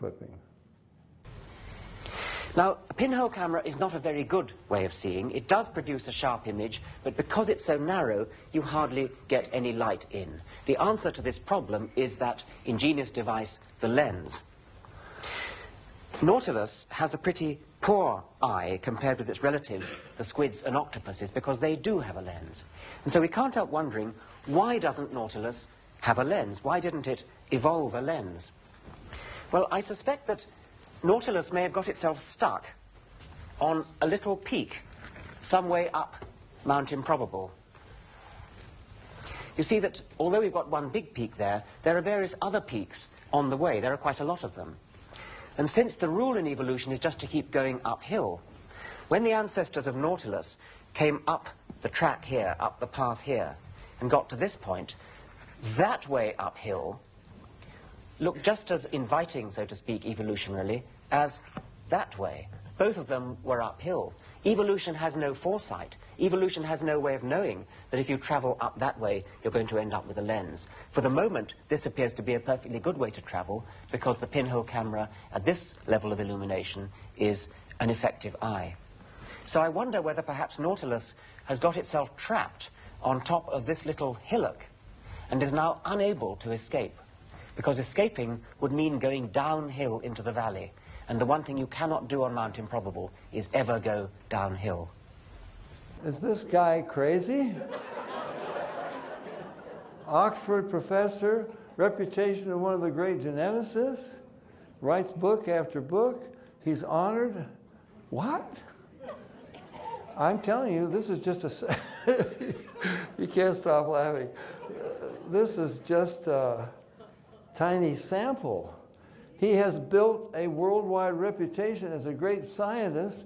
clipping. Now, a pinhole camera is not a very good way of seeing. It does produce a sharp image, but because it's so narrow, you hardly get any light in. The answer to this problem is that ingenious device, the lens. Nautilus has a pretty poor eye compared with its relatives, the squids and octopuses, because they do have a lens. And so we can't help wondering, why doesn't Nautilus have a lens? Why didn't it evolve a lens? Well, I suspect that Nautilus may have got itself stuck on a little peak some way up Mount Improbable. You see that although we've got one big peak there, there are various other peaks on the way. There are quite a lot of them. And since the rule in evolution is just to keep going uphill, when the ancestors of Nautilus came up the track here, up the path here, and got to this point, that way uphill looked just as inviting, so to speak, evolutionarily, as that way. Both of them were uphill. Evolution has no foresight. Evolution has no way of knowing that if you travel up that way, you're going to end up with a lens. For the moment, this appears to be a perfectly good way to travel, because the pinhole camera at this level of illumination is an effective eye. So I wonder whether perhaps Nautilus has got itself trapped on top of this little hillock and is now unable to escape, because escaping would mean going downhill into the valley, and the one thing you cannot do on Mount Improbable is ever go downhill. Is this guy crazy? Oxford professor, reputation of one of the great geneticists, writes book after book, he's honored. What? I'm telling you, this is just a... You can't stop laughing. This is just a tiny sample. He has built a worldwide reputation as a great scientist,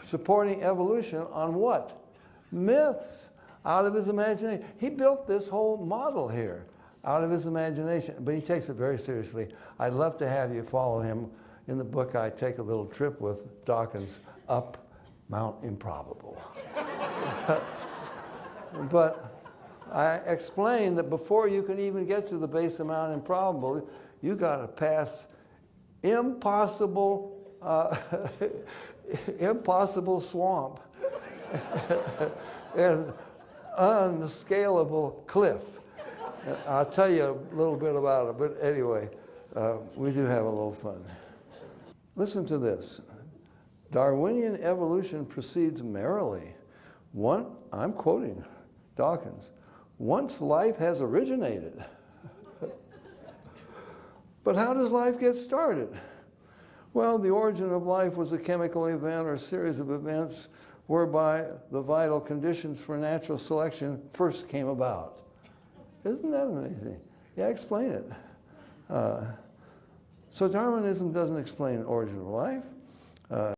supporting evolution on what? Myths, out of his imagination. He built this whole model here out of his imagination, but he takes it very seriously. I'd love to have you follow him. In the book, I take a little trip with Dawkins up Mount Improbable. But I explained that before you can even get to the base of Mount Improbable, you got to pass impossible swamp and unscalable cliff. I'll tell you a little bit about it, but anyway, we do have a little fun. Listen to this. Darwinian evolution proceeds merrily. I'm quoting Dawkins, once life has originated. But how does life get started? Well, the origin of life was a chemical event or series of events whereby the vital conditions for natural selection first came about. Isn't that amazing? Yeah, explain it. So Darwinism doesn't explain the origin of life.